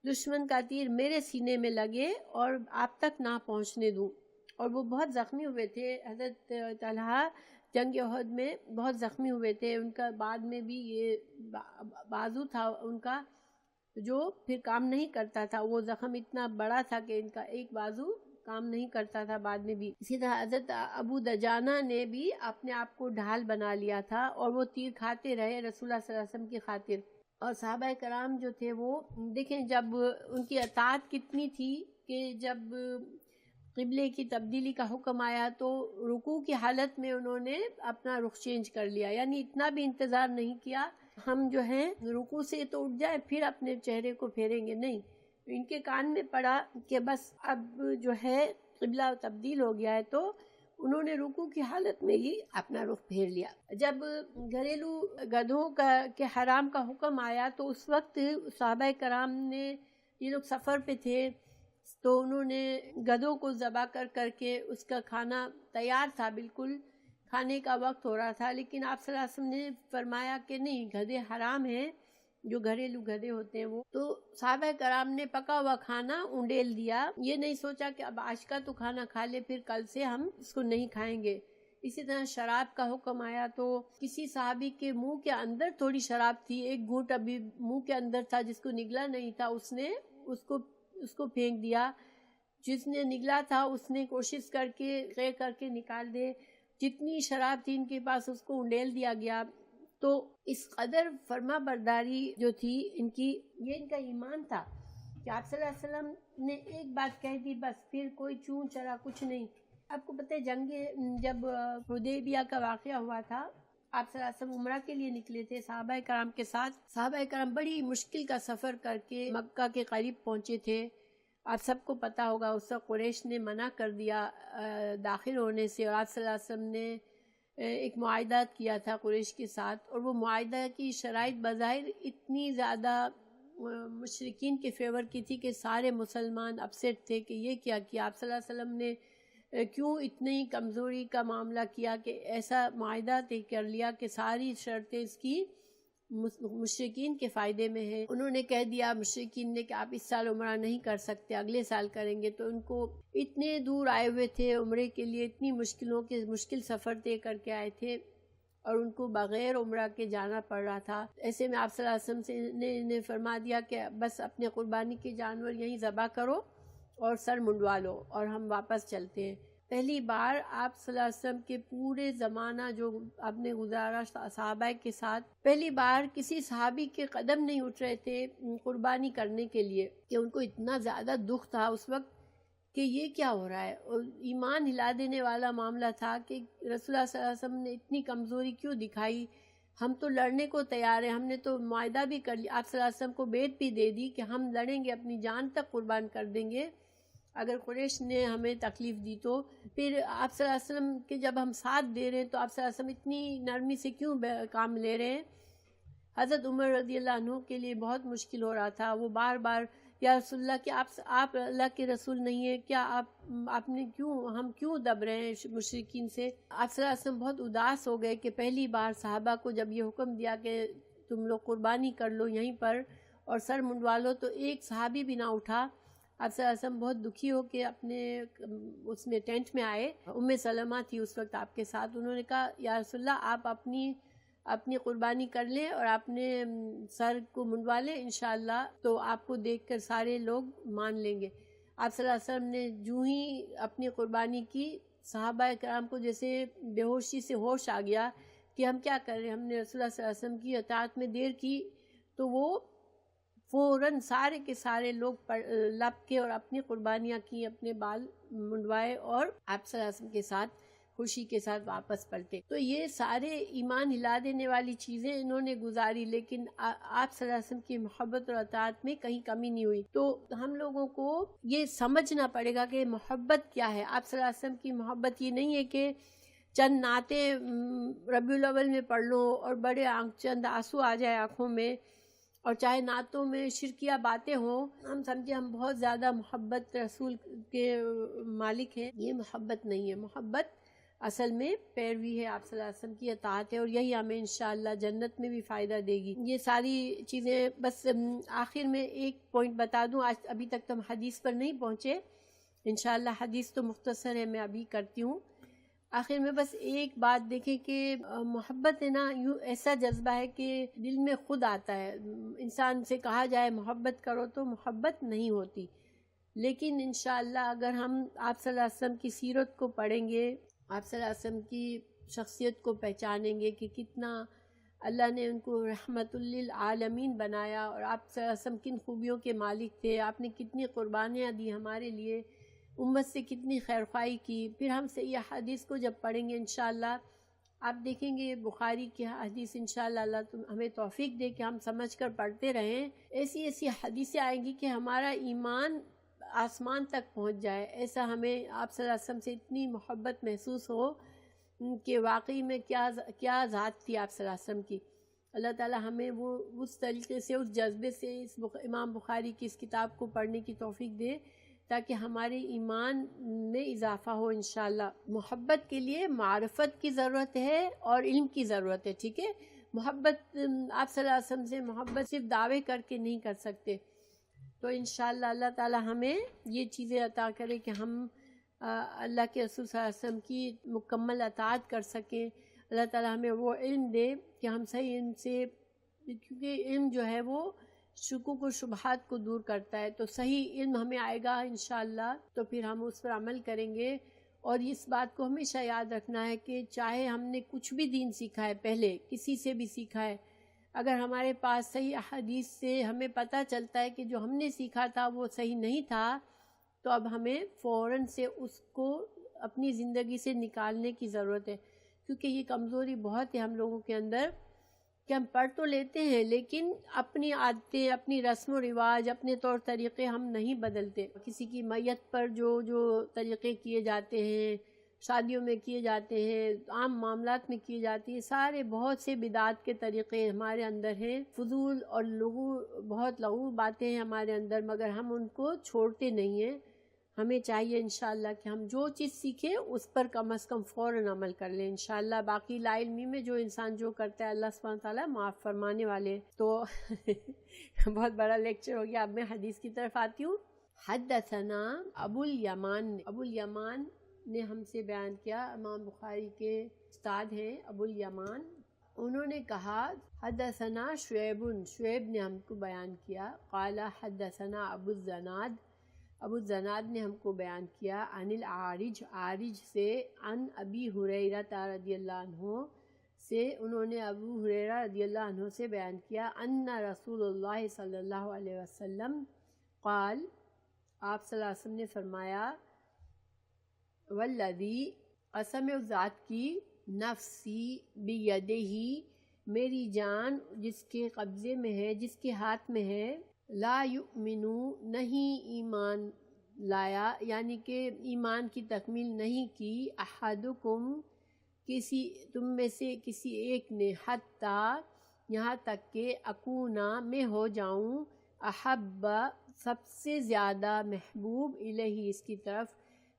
Speaker 2: دشمن کا تیر میرے سینے میں لگے اور آپ تک نہ پہنچنے دوں. اور وہ بہت زخمی ہوئے تھے، حضرت طلحہ جنگ احد میں بہت زخمی ہوئے تھے. ان کا بعد میں بھی یہ بازو تھا ان کا جو پھر کام نہیں کرتا تھا، وہ زخم اتنا بڑا تھا کہ ان کا ایک بازو کام نہیں کرتا تھا بعد میں بھی. اسی طرح حضرت ابو دجانہ نے بھی اپنے آپ کو ڈھال بنا لیا تھا اور وہ تیر کھاتے رہے رسول اللہ صلی اللہ علیہ وسلم کی خاطر. اور صحابہ کرام جو تھے وہ دیکھیں جب ان کی اطاعت کتنی تھی کہ جب قبلے کی تبدیلی کا حکم آیا تو رکوع کی حالت میں انہوں نے اپنا رخ چینج کر لیا، یعنی اتنا بھی انتظار نہیں کیا ہم جو ہیں رکوع سے تو اٹھ جائے پھر اپنے چہرے کو پھیریں گے، نہیں. ان کے کان میں پڑا کہ بس اب جو ہے قبلہ تبدیل ہو گیا ہے تو انہوں نے رکوع کی حالت میں ہی اپنا رخ پھیر لیا. جب گھریلو گدھوں کے حرام کا حکم آیا تو اس وقت صحابہ کرام نے، یہ لوگ سفر پہ تھے تو انہوں نے گدھوں کو ذبح کر کے اس کا کھانا تیار تھا، بالکل کھانے کا وقت ہو رہا تھا، لیکن آپ صلی اللہ علیہ وسلم نے فرمایا کہ نہیں، گدھے حرام ہیں جو گھریلو گدھے ہوتے ہیں وہ. تو صحابہ کرام نے پکا ہوا کھانا انڈیل دیا. یہ نہیں سوچا کہ اب آج کا تو کھانا کھا لے، پھر کل سے ہم اس کو نہیں کھائیں گے. اسی طرح شراب کا حکم آیا تو کسی صحابی کے منہ کے اندر تھوڑی شراب تھی، ایک گھونٹ ابھی منہ کے اندر تھا، جس کو نگلا نہیں تھا اس نے اس کو پھینک دیا. جس نے نگلا تھا اس نے کوشش کر کے نکال دے. جتنی شراب تھی ان کے پاس اس کو انڈیل دیا گیا. تو اس قدر فرما برداری جو تھی ان کی، یہ ان کا ایمان تھا کہ آپ صلی اللہ علیہ وسلم نے ایک بات کہہ دی بس، پھر کوئی چون چرا کچھ نہیں. آپ کو پتہ ہے جنگ جب حدیبیہ کا واقعہ ہوا تھا، آپ صلی اللہ علیہ وسلم عمرہ کے لیے نکلے تھے صحابہ کرام کے ساتھ. صحابہ کرام بڑی مشکل کا سفر کر کے مکہ کے قریب پہنچے تھے. آپ سب کو پتہ ہوگا اس وقت قریش نے منع کر دیا داخل ہونے سے، اور آپ صلی اللہ علیہ وسلم نے ایک معاہدہ کیا تھا قریش کے ساتھ، اور وہ معاہدہ کی شرائط بظاہر اتنی زیادہ مشرکین کے فیور کی تھی کہ سارے مسلمان اپسیٹ تھے کہ یہ کیا کیا. آپ صلی اللہ علیہ وسلم نے کیوں اتنی کمزوری کا معاملہ کیا کہ ایسا معاہدہ طے کر لیا کہ ساری شرطیں اس کی مشرکین کے فائدے میں ہیں. انہوں نے کہہ دیا مشرکین نے کہ آپ اس سال عمرہ نہیں کر سکتے، اگلے سال کریں گے. تو ان کو اتنے دور آئے ہوئے تھے عمرے کے لیے، اتنی مشکل سفر طے کر کے آئے تھے، اور ان کو بغیر عمرہ کے جانا پڑ رہا تھا. ایسے میں آپ صلی اللہ علیہ وسلم نے انہیں فرما دیا کہ بس اپنے قربانی کے جانور یہیں ذبح کرو اور سر منڈوا لو اور ہم واپس چلتے ہیں. پہلی بار آپ صلی اللہ علیہ وسلم کے پورے زمانہ جو آپ نے گزارا صحابہ کے ساتھ، پہلی بار کسی صحابی کے قدم نہیں اٹھ رہے تھے قربانی کرنے کے لیے، کہ ان کو اتنا زیادہ دکھ تھا اس وقت کہ یہ کیا ہو رہا ہے. اور ایمان ہلا دینے والا معاملہ تھا کہ رسول اللہ صلی اللہ علیہ وسلم نے اتنی کمزوری کیوں دکھائی. ہم تو لڑنے کو تیار ہیں، ہم نے تو معاہدہ بھی کر لیا، آپ صلی اللہ علیہ وسلم کو بیعت بھی دے دی کہ ہم لڑیں گے، اپنی جان تک قربان کر دیں گے اگر قریش نے ہمیں تکلیف دی تو. پھر آپ صلی اللہ علیہ وسلم کے جب ہم ساتھ دے رہے ہیں تو آپ صلی اللہ علیہ وسلم اتنی نرمی سے کیوں کام لے رہے ہیں. حضرت عمر رضی اللہ عنہ کے لیے بہت مشکل ہو رہا تھا. وہ بار بار یا رسول اللہ کہ آپ اللہ کے رسول نہیں ہیں کیا، آپ نے ہم کیوں دب رہے ہیں مشرکین سے. آپ صلی اللہ علیہ وسلم بہت اداس ہو گئے کہ پہلی بار صحابہ کو جب یہ حکم دیا کہ تم لوگ قربانی کر لو یہیں پر اور سر منڈوا لو، تو ایک صحابی بھی نہ اٹھا. آپ صلی اللہ علیہ وسلم بہت دکھی ہو کے اپنے اس میں ٹینٹ میں آئے. سلمہ تھی اس وقت آپ کے ساتھ. انہوں نے کہا یا رسول اللہ آپ اپنی قربانی کر لیں اور اپنے سر کو منڈوا لیں، انشاءاللہ تو آپ کو دیکھ کر سارے لوگ مان لیں گے. آپ صلی اللہ علیہ وسلم نے جو ہی اپنی قربانی کی، صحابہ کرام کو جیسے بے ہوشی سے ہوش آ گیا کہ ہم کیا کر رہے ہیں. ہم نے رسول اللہ صلی اللہ علیہ وسلم کی اطاعت میں دیر کی. تو وہ فوراً سارے کے سارے لوگ لپ کے اور اپنی قربانیاں کی، اپنے بال منڈوائے اور آپ صلی اللہ علیہ وسلم کے ساتھ خوشی کے ساتھ واپس پلٹے. تو یہ سارے ایمان ہلا دینے والی چیزیں انہوں نے گزاری، لیکن آپ صلی اللہ علیہ وسلم کی محبت اور اطاعت میں کہیں کمی نہیں ہوئی. تو ہم لوگوں کو یہ سمجھنا پڑے گا کہ محبت کیا ہے. آپ صلی اللہ علیہ وسلم کی محبت یہ نہیں ہے کہ چند نعتیں ربیع الاول میں پڑھ لو اور بڑے چند آنسو آ جائے آنکھوں میں، اور چاہے نعتوں میں شرکیہ باتیں ہوں، ہم سمجھے ہم بہت زیادہ محبت رسول کے مالک ہیں. یہ محبت نہیں ہے. محبت اصل میں پیروی ہے، آپ صلی اللہ علیہ وسلم کی اطاعت ہے، اور یہی ہمیں انشاءاللہ جنت میں بھی فائدہ دے گی. یہ ساری چیزیں بس آخر میں ایک پوائنٹ بتا دوں. آج ابھی تک تو ہم حدیث پر نہیں پہنچے، انشاءاللہ حدیث تو مختصر ہے، میں ابھی کرتی ہوں. آخر میں بس ایک بات دیکھیں کہ محبت ہے نا، یوں ایسا جذبہ ہے کہ دل میں خود آتا ہے. انسان سے کہا جائے محبت کرو تو محبت نہیں ہوتی. لیکن انشاءاللہ اگر ہم آپ صلی اللہ علیہ وسلم کی سیرت کو پڑھیں گے، آپ صلی اللہ علیہ وسلم کی شخصیت کو پہچانیں گے کہ کتنا اللہ نے ان کو رحمت للعالمین بنایا، اور آپ صلی اللہ علیہ وسلم کن خوبیوں کے مالک تھے، آپ نے کتنی قربانیاں دی ہمارے لیے، امت سے کتنی خیرخواہی کی. پھر ہم سے یہ حدیث کو جب پڑھیں گے انشاءاللہ آپ دیکھیں گے بخاری کی حدیث، انشاءاللہ اللہ ہمیں توفیق دے کہ ہم سمجھ کر پڑھتے رہیں. ایسی حدیثیں آئیں گی کہ ہمارا ایمان آسمان تک پہنچ جائے. ایسا ہمیں آپ صلی اللہ علیہ وسلم سے اتنی محبت محسوس ہو کہ واقعی میں کیا ذات تھی آپ صلی اللہ علیہ وسلم کی. اللہ تعالی ہمیں وہ اس طریقے سے، اس جذبے سے امام بخاری کی اس کتاب کو پڑھنے کی توفیق دے تاکہ ہمارے ایمان میں اضافہ ہو انشاءاللہ. محبت کے لیے معرفت کی ضرورت ہے اور علم کی ضرورت ہے. ٹھیک ہے، محبت آپ صلی اللہ علیہ وسلم سے محبت صرف دعوے کر کے نہیں کر سکتے. تو انشاءاللہ اللہ تعالی ہمیں یہ چیزیں عطا کرے کہ ہم اللہ کے رسول صلی اللہ علیہ وسلم کی مکمل اطاعت کر سکیں. اللہ تعالی ہمیں وہ علم دے کہ ہم صحیح علم سے، کیونکہ علم جو ہے وہ شکوک و شبہات کو دور کرتا ہے، تو صحیح علم ہمیں آئے گا انشاءاللہ تو پھر ہم اس پر عمل کریں گے. اور اس بات کو ہمیشہ یاد رکھنا ہے کہ چاہے ہم نے کچھ بھی دین سیکھا ہے، پہلے کسی سے بھی سیکھا ہے، اگر ہمارے پاس صحیح احادیث سے ہمیں پتہ چلتا ہے کہ جو ہم نے سیکھا تھا وہ صحیح نہیں تھا، تو اب ہمیں فوراً سے اس کو اپنی زندگی سے نکالنے کی ضرورت ہے. کیونکہ یہ کمزوری بہت ہے ہم لوگوں کے اندر کہ ہم پڑھ تو لیتے ہیں لیکن اپنی عادتیں، اپنی رسم و رواج، اپنے طور طریقے ہم نہیں بدلتے. کسی کی میت پر جو طریقے کیے جاتے ہیں، شادیوں میں کیے جاتے ہیں، عام معاملات میں کیے جاتے ہیں، سارے بہت سے بدعات کے طریقے ہمارے اندر ہیں. فضول اور بہت لغو باتیں ہیں ہمارے اندر، مگر ہم ان کو چھوڑتے نہیں ہیں. ہمیں چاہیے انشاءاللہ کہ ہم جو چیز سیکھیں اس پر کم از کم فوراً عمل کر لیں انشاءاللہ. باقی لا علمی میں جو انسان جو کرتا ہے اللہ سبحانہ تعالیٰ معاف فرمانے والے. تو بہت بڑا لیکچر ہو گیا. اب میں حدیث کی طرف آتی ہوں. حدثنا ابو الیمان نے ہم سے بیان کیا، امام بخاری کے استاد ہیں ابو الیمان. انہوں نے کہا حدثنا شعیب نے ہم کو بیان کیا. قال حدثنا ابو الزناد نے ہم کو بیان کیا عن العارج سے، عن ابی ہریرہ رضی اللہ عنہ سے، انہوں نے ابو ہریرہ رضی اللہ عنہ سے بیان کیا ان رسول اللہ صلی اللہ علیہ وسلم قال، آپ صلی اللہ علیہ وسلم نے فرمایا والذی، قسم ذات کی، نفسی بیدہ، میری جان جس کے قبضے میں ہے، جس کے ہاتھ میں ہے، لا یؤمنو، نہیں ایمان لایا، یعنی کہ ایمان کی تکمیل نہیں کی، احدکم، کسی تم میں سے کسی ایک نے، حتیٰ، یہاں تک کہ اکونا، میں ہو جاؤں، احب، سب سے زیادہ محبوب، الیہ، اس کی طرف،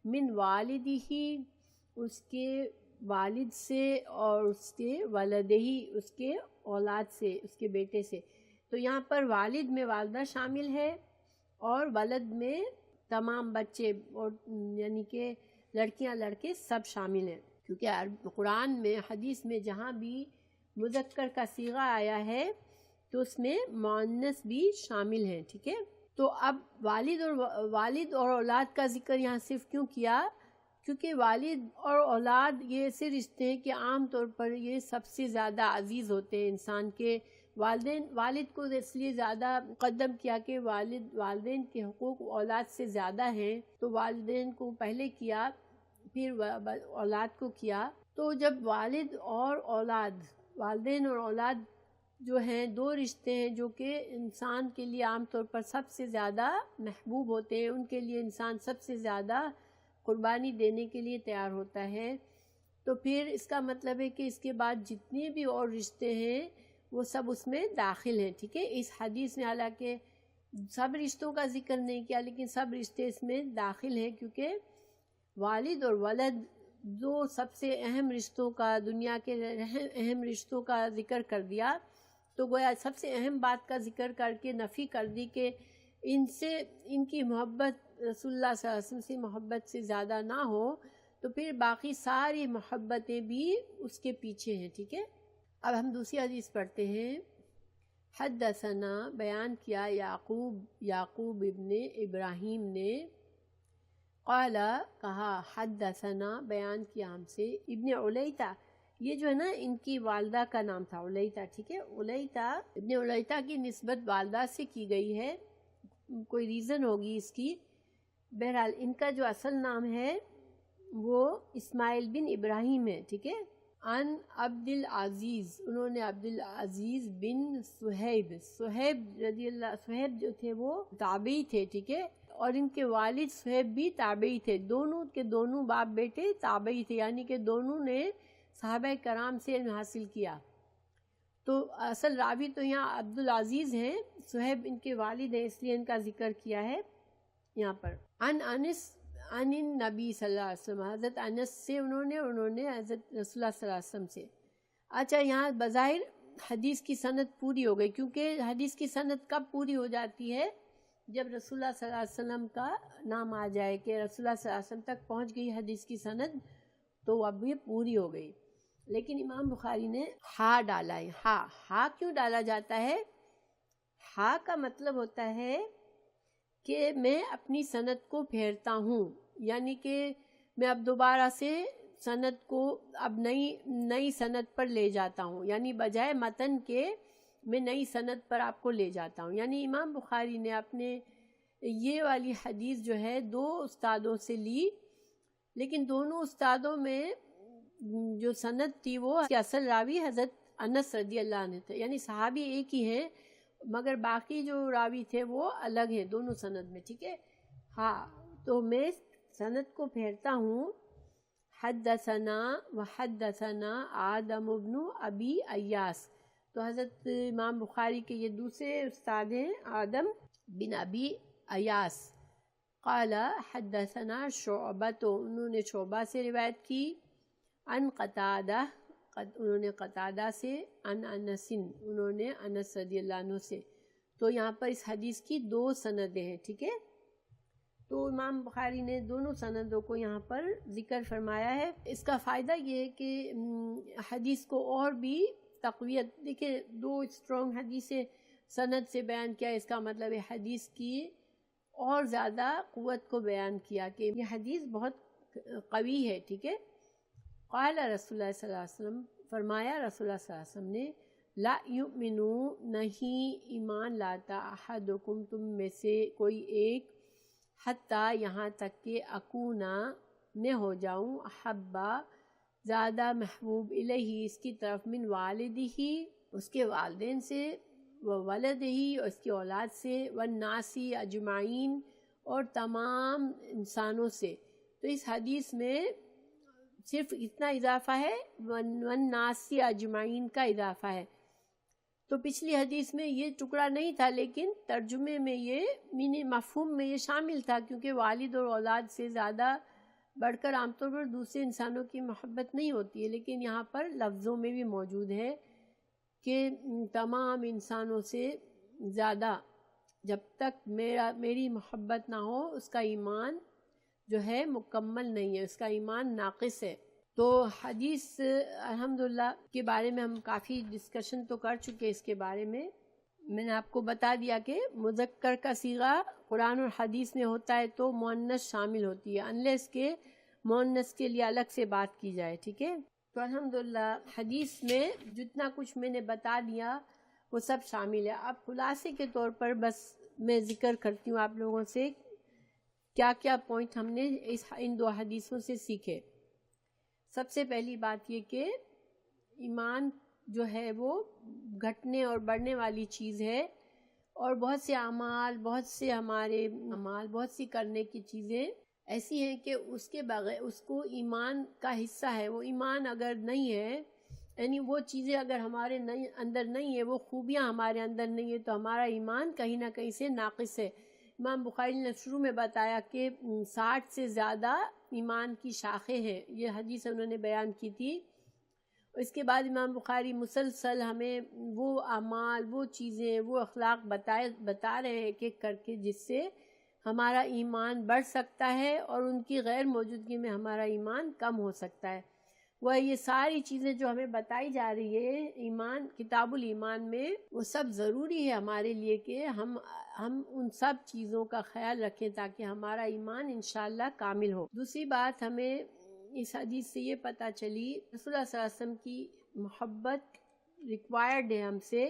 Speaker 2: من والدہ، اس کے والد سے، اور اس کے ولدہی، اس کے اولاد سے، اس کے بیٹے سے. تو یہاں پر والد میں والدہ شامل ہے اور ولد میں تمام بچے، اور یعنی کہ لڑکیاں لڑکے سب شامل ہیں. کیونکہ قرآن میں، حدیث میں جہاں بھی مذکر کا صیغہ آیا ہے تو اس میں مؤنث بھی شامل ہیں. ٹھیک ہے، تو اب والد اور اولاد کا ذکر یہاں صرف کیوں کیا؟ کیونکہ والد اور اولاد یہ ایسے رشتے ہیں کہ عام طور پر یہ سب سے زیادہ عزیز ہوتے ہیں انسان کے. والد کو اس لیے زیادہ مقدم کیا کہ والدین کے حقوق اولاد سے زیادہ ہیں، تو والدین کو پہلے کیا، پھر اولاد کو کیا. تو جب والدین اور اولاد جو ہیں دو رشتے ہیں جو کہ انسان کے لیے عام طور پر سب سے زیادہ محبوب ہوتے ہیں، ان کے لیے انسان سب سے زیادہ قربانی دینے کے لیے تیار ہوتا ہے. تو پھر اس کا مطلب ہے کہ اس کے بعد جتنے بھی اور رشتے ہیں وہ سب اس میں داخل ہیں. ٹھیک ہے، اس حدیث میں حالانکہ سب رشتوں کا ذکر نہیں کیا لیکن سب رشتے اس میں داخل ہیں، کیونکہ والد اور ولد دو سب سے اہم رشتوں کا، دنیا کے اہم رشتوں کا ذکر کر دیا. تو گویا سب سے اہم بات کا ذکر کر کے نفی کر دی کہ ان کی محبت رسول اللہ صلی اللہ علیہ وسلم سے محبت سے زیادہ نہ ہو، تو پھر باقی ساری محبتیں بھی اس کے پیچھے ہیں. ٹھیک ہے، اب ہم دوسری حدیث پڑھتے ہیں. حدثنا، بیان کیا یعقوب ابن ابراہیم نے، قال، کہا، حدثنا، بیان کیا ہم سے، ابن علیتہ، یہ جو ہے نا ان کی والدہ کا نام تھا علیتہ. ٹھیک ہے، ابن علیتہ کی نسبت والدہ سے کی گئی ہے، کوئی ریزن ہوگی اس کی. بہرحال ان کا جو اصل نام ہے وہ اسماعیل بن ابراہیم ہے. ٹھیک ہے، عن عبد العزیز، انہوں نے عبد العزیز بن صہیب جو تھے وہ تابعی تھے. ٹھیک ہے، اور ان کے والد صہیب بھی تابعی تھے. دونوں کے دونوں باپ بیٹے تابعی تھے، یعنی کہ دونوں نے صحابہ کرام سے علم حاصل کیا. تو اصل راوی تو یہاں عبد العزیز ہیں، صہیب ان کے والد ہیں، اس لیے ان کا ذکر کیا ہے یہاں پر. عن انس، عن النبی صلی اللہ علیہ وسلم، حضرت انس سے انہوں نے حضرت رسول اللہ صلی اللہ علیہ وسلم سے. اچھا، یہاں بظاہر حدیث کی سند پوری ہو گئی، کیونکہ حدیث کی سند کب پوری ہو جاتی ہے؟ جب رسول اللہ صلی اللہ علیہ وسلم کا نام آ جائے کہ رسول اللہ صلی اللہ علیہ وسلم تک پہنچ گئی حدیث کی سند، تو اب یہ پوری ہو گئی۔ لیکن امام بخاری نے ہا ڈالا ہے۔ ہا کیوں ڈالا جاتا ہے؟ ہا کا مطلب ہوتا ہے کہ میں اپنی سند کو پھیرتا ہوں، یعنی کہ میں اب دوبارہ سے سند کو اب نئی سند پر لے جاتا ہوں، یعنی بجائے متن کے میں نئی سند پر آپ کو لے جاتا ہوں۔ یعنی امام بخاری نے اپنے یہ والی حدیث جو ہے 2 استادوں سے لی، لیکن دونوں استادوں میں جو سند تھی وہ اس کے اصل راوی حضرت انس رضی اللہ عنہ تھے، یعنی صحابی ایک ہی ہیں مگر باقی جو راوی تھے وہ الگ ہیں دونوں سند میں، ٹھیک ہے۔ ہاں، تو میں سند کو پھیرتا ہوں۔ حدثنا وحدثنا آدم بن ابی ایاس، تو حضرت امام بخاری کے یہ دوسرے استاد ہیں آدم بن ابی ایاس۔ قال حدثنا شعبہ، تو انہوں نے شعبہ سے روایت کی، عن قتادہ، انہوں نے قتادہ سے، عن انس، انہوں نے انس رضی اللہ عنہ سے۔ تو یہاں پر اس حدیث کی 2 سندیں ہیں، ٹھیک ہے۔ تو امام بخاری نے دونوں سندوں کو یہاں پر ذکر فرمایا ہے۔ اس کا فائدہ یہ ہے کہ حدیث کو اور بھی تقویت، دیکھیں 2 اسٹرانگ حدیثیں سند سے بیان کیا، اس کا مطلب ہے حدیث کی اور زیادہ قوت کو بیان کیا کہ یہ حدیث بہت قوی ہے، ٹھیک ہے۔ قال رسول اللہ صلی اللہ علیہ وسلم، فرمایا رسول اللہ صلی اللہ علیہ وسلم نے، لا یؤمنو، نہیں ایمان لاتا، احدکم، تم میں سے کوئی ایک، حتیٰ، یہاں تک کہ اکونا، میں ہو جاؤں، احبا، زیادہ محبوب، الیہ، اس کی طرف، من والدہ، اس کے والدین سے، وولدہ، اور اس کی اولاد سے، والناسی اجمعین، اور تمام انسانوں سے۔ تو اس حدیث میں صرف اتنا اضافہ ہے، والناسی اجمعین کا اضافہ ہے۔ تو پچھلی حدیث میں یہ ٹکڑا نہیں تھا، لیکن ترجمے میں یہ مفہوم میں یہ شامل تھا، کیونکہ والد اور اولاد سے زیادہ بڑھ کر عام طور پر دوسرے انسانوں کی محبت نہیں ہوتی ہے، لیکن یہاں پر لفظوں میں بھی موجود ہے کہ تمام انسانوں سے زیادہ، جب تک میری محبت نہ ہو اس کا ایمان جو ہے مکمل نہیں ہے، اس کا ایمان ناقص ہے۔ تو حدیث الحمدللہ کے بارے میں ہم کافی ڈسکشن تو کر چکے، اس کے بارے میں نے آپ کو بتا دیا کہ مذکر کا صیغہ قرآن اور حدیث میں ہوتا ہے تو مؤنث شامل ہوتی ہے، انلیس کے مؤنث کے لیے الگ سے بات کی جائے، ٹھیک ہے۔ تو الحمدللہ حدیث میں جتنا کچھ میں نے بتا دیا وہ سب شامل ہے۔ اب خلاصے کے طور پر بس میں ذکر کرتی ہوں آپ لوگوں سے کیا کیا پوائنٹ ہم نے ان 2 حدیثوں سے سیکھے۔ سب سے پہلی بات یہ کہ ایمان جو ہے وہ گھٹنے اور بڑھنے والی چیز ہے، اور بہت سے اعمال، بہت سے ہمارے اعمال، بہت سی کرنے کی چیزیں ایسی ہیں کہ اس کے بغیر اس کو ایمان کا حصہ ہے۔ وہ ایمان اگر نہیں ہے، یعنی وہ چیزیں اگر ہمارے اندر نہیں ہے، وہ خوبیاں ہمارے اندر نہیں ہے، تو ہمارا ایمان کہیں نہ کہیں سے ناقص ہے۔ امام بخاری نے شروع میں بتایا کہ 60 سے زیادہ ایمان کی شاخیں ہیں، یہ حدیث انہوں نے بیان کی تھی۔ اس کے بعد امام بخاری مسلسل ہمیں وہ اعمال، وہ چیزیں، وہ اخلاق بتا رہے ہیں ایک ایک کر کے، جس سے ہمارا ایمان بڑھ سکتا ہے اور ان کی غیر موجودگی میں ہمارا ایمان کم ہو سکتا ہے۔ وہ یہ ساری چیزیں جو ہمیں بتائی جا رہی ہے ایمان، کتاب الایمان میں، وہ سب ضروری ہے ہمارے لیے کہ ہم ان سب چیزوں کا خیال رکھیں تاکہ ہمارا ایمان انشاءاللہ کامل ہو۔ دوسری بات ہمیں اس حدیث سے یہ پتہ چلی، رسول اللہ صلی اللہ علیہ وسلم کی محبت ریکوائرڈ ہے ہم سے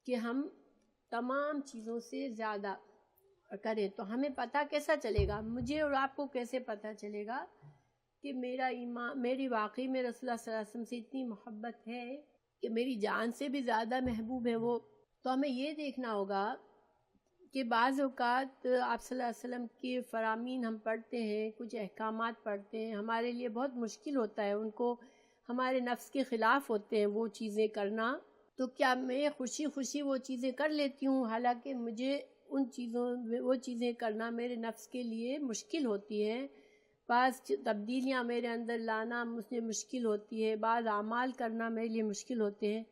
Speaker 2: کہ ہم تمام چیزوں سے زیادہ کریں۔ تو ہمیں پتہ کیسا چلے گا، مجھے اور آپ کو کیسے پتہ چلے گا کہ میرا ایمان، میری واقعی میں رسول اللہ صلی اللہ علیہ وسلم سے اتنی محبت ہے کہ میری جان سے بھی زیادہ محبوب ہے وہ؟ تو ہمیں یہ دیکھنا ہوگا کہ بعض اوقات آپ صلی اللہ علیہ وسلم کے فرامین ہم پڑھتے ہیں، کچھ احکامات پڑھتے ہیں، ہمارے لیے بہت مشکل ہوتا ہے ان کو، ہمارے نفس کے خلاف ہوتے ہیں وہ چیزیں کرنا، تو کیا میں خوشی خوشی وہ چیزیں کر لیتی ہوں، حالانکہ مجھے وہ چیزیں کرنا میرے نفس کے لیے مشکل ہوتی ہیں، بعض تبدیلیاں میرے اندر لانا مجھے مشکل ہوتی ہے، بعض اعمال کرنا میرے لیے مشکل ہوتے ہیں۔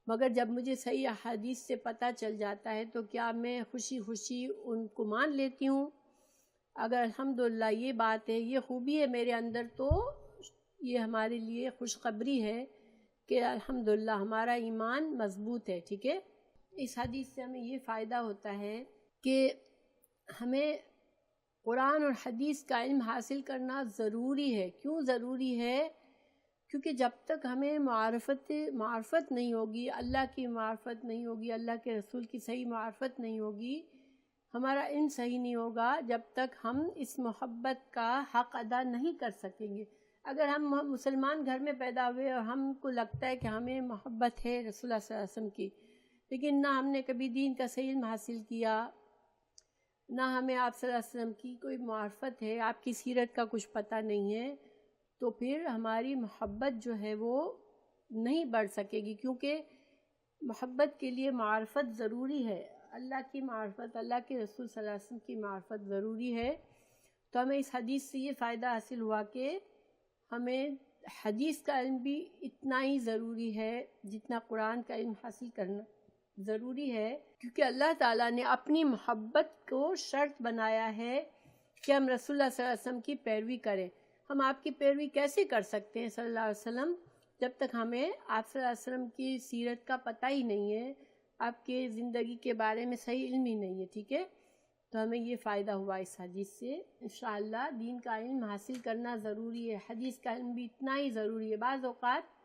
Speaker 2: مگر جب مجھے صحیح احادیث سے پتہ چل جاتا ہے تو کیا میں خوشی خوشی ان کو مان لیتی ہوں؟ اگر الحمدللہ یہ بات ہے، یہ خوبی ہے میرے اندر، تو یہ ہمارے لیے خوشخبری ہے کہ الحمدللہ ہمارا ایمان مضبوط ہے. ٹھیک ہے، اس حدیث سے ہمیں یہ فائدہ ہوتا ہے کہ ہمیں قرآن اور حدیث کا علم حاصل کرنا ضروری ہے. کیوں ضروری ہے؟ کیونکہ جب تک ہمیں معرفت نہیں ہوگی، اللہ کی معرفت نہیں ہوگی، اللہ کے رسول کی صحیح معرفت نہیں ہوگی، ہمارا علم صحیح نہیں ہوگا، جب تک ہم اس محبت کا حق ادا نہیں کر سکیں گے. اگر ہم مسلمان گھر میں پیدا ہوئے اور ہم کو لگتا ہے کہ ہمیں محبت ہے رسول اللہ صلی اللہ علیہ وسلم کی، لیکن نہ ہم نے کبھی دین کا صحیح علم حاصل کیا، نہ ہمیں آپ صلی اللہ علیہ وسلم کی کوئی معرفت ہے، آپ کی سیرت کا کچھ پتہ نہیں ہے، تو پھر ہماری محبت جو ہے وہ نہیں بڑھ سکے گی. کیونکہ محبت کے لیے معرفت ضروری ہے، اللہ کی معرفت، اللہ کے رسول صلی اللہ علیہ وسلم کی معرفت ضروری ہے. تو ہمیں اس حدیث سے یہ فائدہ حاصل ہوا کہ ہمیں حدیث کا علم بھی اتنا ہی ضروری ہے جتنا قرآن کا علم حاصل کرنا ضروری ہے. کیونکہ اللہ تعالیٰ نے اپنی محبت کو شرط بنایا ہے کہ ہم رسول اللہ صلی اللہ علیہ وسلم کی پیروی کریں. ہم آپ کی پیروی کیسے کر سکتے ہیں صلی اللہ علیہ وسلم جب تک ہمیں آپ صلی اللہ علیہ وسلم کی سیرت کا پتہ ہی نہیں ہے، آپ کے زندگی کے بارے میں صحیح علم ہی نہیں ہے. ٹھیک ہے، تو ہمیں یہ فائدہ ہوا اس حدیث سے. انشاءاللہ دین کا علم حاصل کرنا ضروری ہے، حدیث کا علم بھی اتنا ہی ضروری ہے. بعض اوقات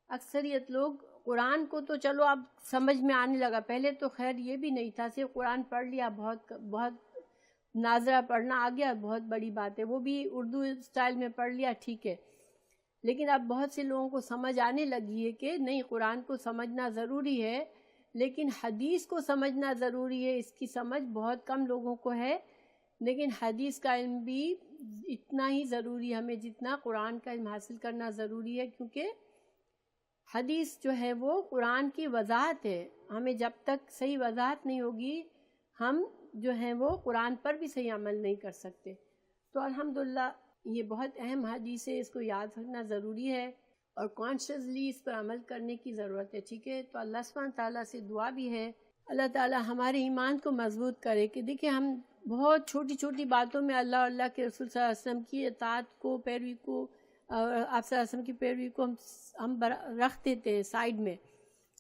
Speaker 2: اکثریت لوگ قرآن کو تو چلو اب سمجھ میں آنے لگا، پہلے تو خیر یہ بھی نہیں تھا، صرف قرآن پڑھ لیا، بہت ناظرہ پڑھنا آ گیا، بہت بڑی بات ہے، وہ بھی اردو اسٹائل میں پڑھ لیا، ٹھیک ہے. لیکن اب بہت سے لوگوں کو سمجھ آنے لگی ہے کہ نہیں، قرآن کو سمجھنا ضروری ہے لیکن حدیث کو سمجھنا ضروری ہے. اس کی سمجھ بہت کم لوگوں کو ہے، لیکن حدیث کا علم بھی اتنا ہی ضروری ہے ہمیں جتنا قرآن کا علم حاصل کرنا ضروری ہے. کیونکہ حدیث جو ہے وہ قرآن کی وضاحت ہے. ہمیں جب تک صحیح وضاحت نہیں ہوگی ہم جو ہیں وہ قرآن پر بھی صحیح عمل نہیں کر سکتے. تو الحمدللہ یہ بہت اہم حدیث ہے، اس کو یاد رکھنا ضروری ہے اور کانشیسلی اس پر عمل کرنے کی ضرورت ہے. ٹھیک ہے، تو اللہ سبحانہ تعالیٰ سے دعا بھی ہے اللہ تعالیٰ ہمارے ایمان کو مضبوط کرے کہ دیکھیں ہم بہت چھوٹی چھوٹی باتوں میں اللہ اور اللہ کے رسول صلی اللہ علیہ وسلم کی اطاعت کو، پیروی کو، اور آپ صلی اللہ علیہ وسلم کی پیروی کو ہم رکھ دیتے ہیں سائیڈ میں،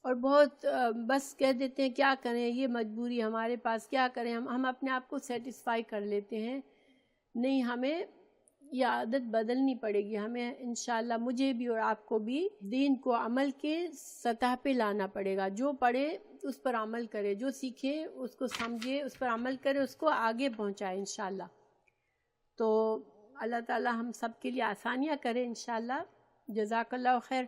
Speaker 2: اور بہت بس کہہ دیتے ہیں کیا کریں، یہ مجبوری ہمارے پاس، کیا کریں، ہم اپنے آپ کو سیٹسفائی کر لیتے ہیں. نہیں، ہمیں یہ عادت بدلنی پڑے گی. ہمیں انشاءاللہ مجھے بھی اور آپ کو بھی دین کو عمل کے سطح پہ لانا پڑے گا. جو پڑھے اس پر عمل کرے، جو سیکھے اس کو سمجھے، اس پر عمل کرے، اس کو آگے پہنچائے انشاءاللہ. تو اللہ تعالی ہم سب کے لیے آسانیاں کرے انشاءاللہ. جزاک اللہ خیر.